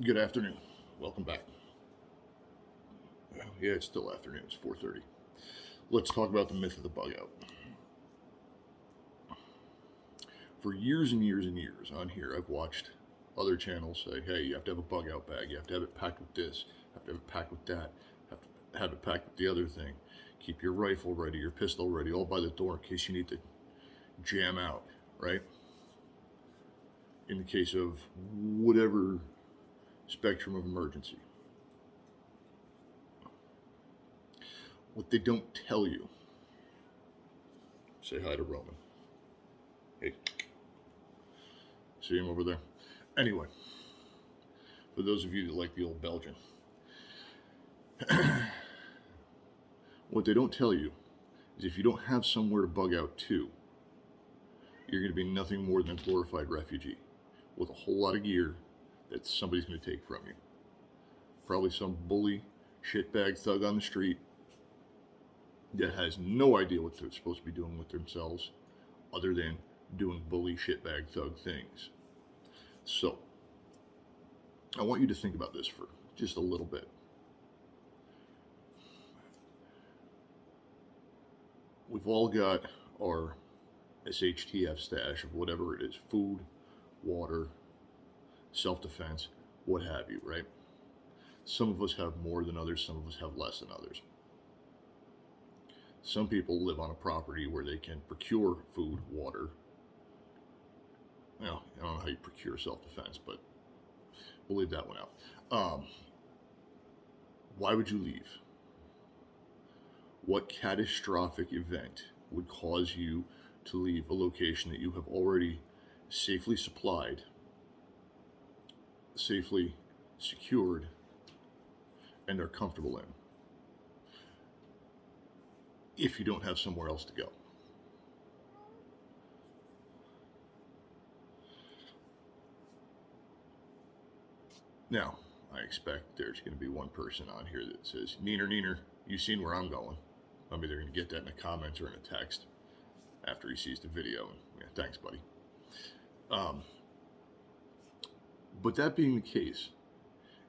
Good afternoon. Welcome back. Yeah, it's still afternoon. It's 4:30. Let's talk about the myth of the bug out. For years and years and years on here, I've watched other channels say, "Hey, you have to have a bug out bag. You have to have it packed with this. You have to have it packed with that. You have to have it packed with the other thing. Keep your rifle ready, your pistol ready, all by the door in case you need to jam out." Right? In the case of whatever spectrum of emergency. What they don't tell you. Say hi to Roman. Hey, see him over there? Anyway, for those of you that like the old Belgian, what they don't tell you is if you don't have somewhere to bug out to, you're going to be nothing more than a glorified refugee with a whole lot of gear that somebody's going to take from you. Probably some bully, shitbag thug on the street that has no idea what they're supposed to be doing with themselves other than doing bully, shitbag thug things. So, I want you to think about this for just a little bit. We've all got our SHTF stash of whatever it is, food, water, self-defense, what have you, right? Some of us have more than others, some of us have less than others. Some people live on a property where they can procure food, water. Well, I don't know how you procure self-defense, but we'll leave that one out. Why would you leave? What catastrophic event would cause you to leave a location that you have already safely supplied, safely secured, and are comfortable in, if you don't have somewhere else to go? Now, I expect there's going to be one person on here that says, Neener, you seen where I'm going. I'm either going to get that in a comment or in a text after he sees the video. Yeah, thanks, buddy. But that being the case,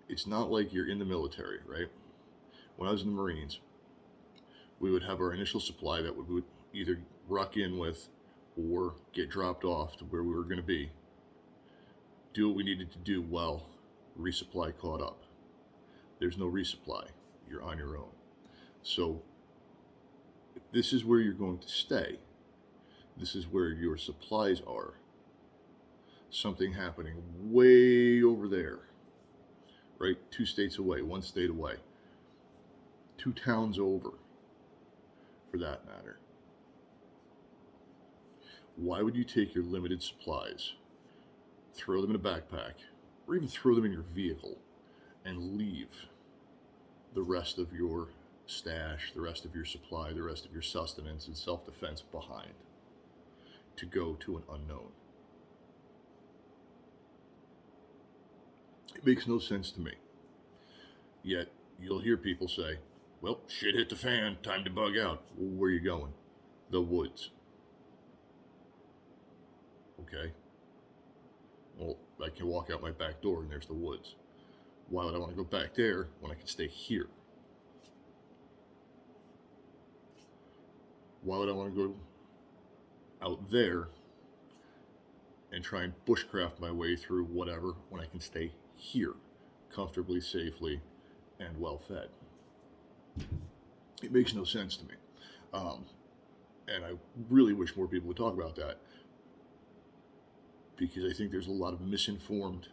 it's not like you're in the military, right? When I was in the Marines, we would have our initial supply that we would either ruck in with or get dropped off to where we were going to be, do what we needed to do while resupply caught up. There's no resupply. You're on your own. So if this is where you're going to stay, this is where your supplies are, something happening way over there, right? 2 states away, 1 state away, 2 towns over, for that matter. Why would you take your limited supplies, throw them in a backpack, or even throw them in your vehicle and leave the rest of your stash, the rest of your supply, the rest of your sustenance and self-defense behind to go to an unknown? It makes no sense to me. Yet, you'll hear people say, well, shit hit the fan, time to bug out. Well, where are you going? The woods. Okay. Well, I can walk out my back door and there's the woods. Why would I want to go back there when I can stay here? Why would I want to go out there and try and bushcraft my way through whatever when I can stay here, comfortably, safely, and well fed? It makes no sense to me. And I really wish more people would talk about that, because I think there's a lot of misinformed,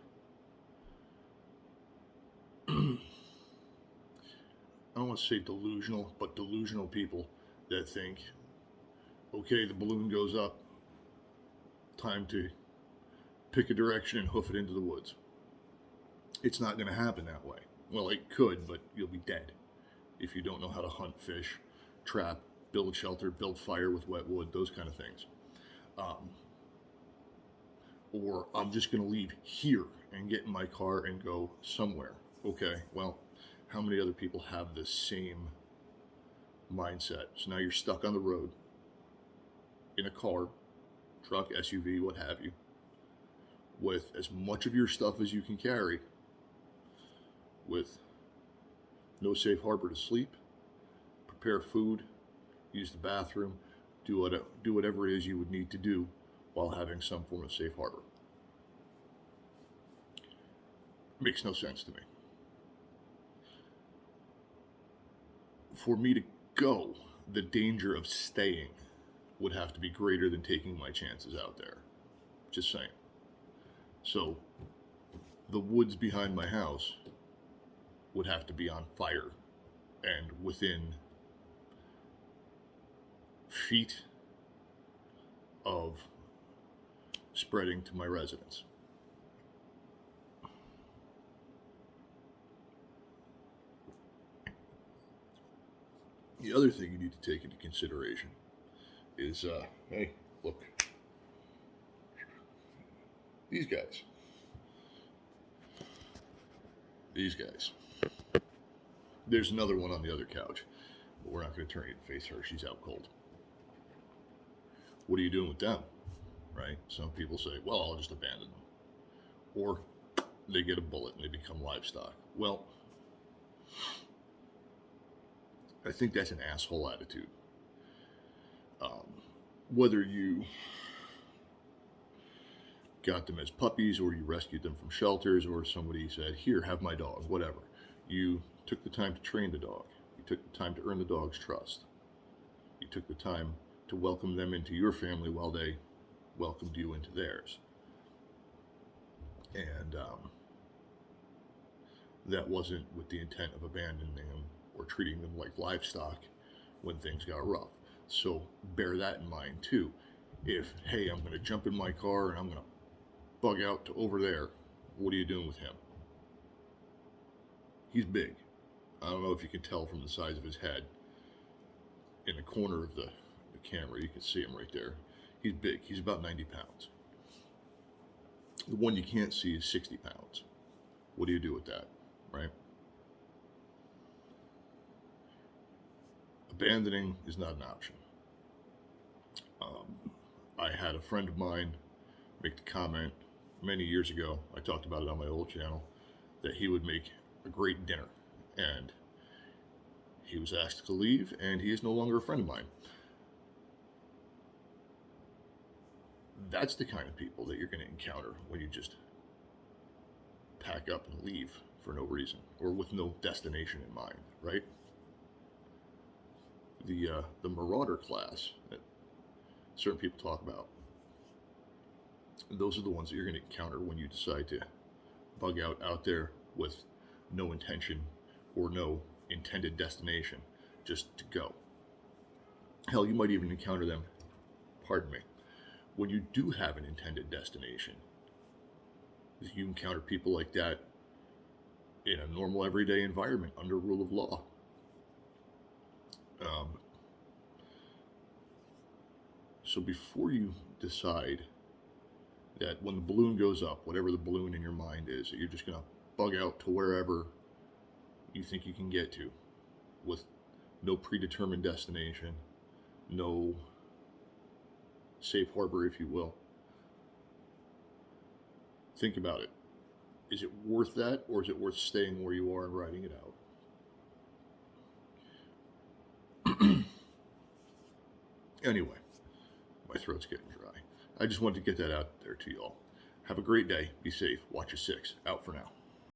I don't want to say delusional, but delusional people that think, okay, the balloon goes up, time to pick a direction and hoof it into the woods. It's not going to happen that way. Well, it could, but you'll be dead if you don't know how to hunt, fish, trap, build shelter, build fire with wet wood, those kind of things. Or I'm just going to leave here and get in my car and go somewhere. Okay, well, how many other people have the same mindset? So now you're stuck on the road in a car, truck, SUV, what have you, with as much of your stuff as you can carry, with no safe harbor to sleep, prepare food, use the bathroom, do whatever it is you would need to do while having some form of safe harbor. Makes no sense to me. For me to go, the danger of staying would have to be greater than taking my chances out there. Just saying. So, the woods behind my house would have to be on fire and within feet of spreading to my residence. The other thing you need to take into consideration is, hey, look, these guys. There's another one on the other couch, but we're not going to turn you and face her. She's out cold. What are you doing with them? Right? Some people say, well, I'll just abandon them. Or they get a bullet and they become livestock. Well, I think that's an asshole attitude. Whether you got them as puppies or you rescued them from shelters or somebody said, here, have my dog, whatever. You took the time to train the dog. You took the time to earn the dog's trust. You took the time to welcome them into your family while they welcomed you into theirs. And that wasn't with the intent of abandoning them or treating them like livestock when things got rough. So bear that in mind too. If, hey, I'm going to jump in my car and I'm going to bug out to over there, what are you doing with him? He's big. I don't know if you can tell from the size of his head. In the corner of the camera, you can see him right there. He's big. He's about 90 pounds. The one you can't see is 60 pounds. What do you do with that, right? Abandoning is not an option. I had a friend of mine make the comment many years ago, I talked about it on my old channel, that he would make a great dinner. And he was asked to leave, and he is no longer a friend of mine. That's the kind of people that you're going to encounter when you just pack up and leave for no reason, or with no destination in mind, right? The marauder class that certain people talk about, those are the ones that you're going to encounter when you decide to bug out there with no intention or no intended destination, just to go. Hell, you might even encounter them, pardon me, when you do have an intended destination. You encounter people like that in a normal everyday environment under rule of law. So before you decide that when the balloon goes up, whatever the balloon in your mind is, that you're just going to bug out to wherever you think you can get to with no predetermined destination, no safe harbor, if you will. Think about it. Is it worth that, or is it worth staying where you are and riding it out? Anyway, my throat's getting dry. I just wanted to get that out there to y'all. Have a great day. Be safe. Watch your six. Out for now.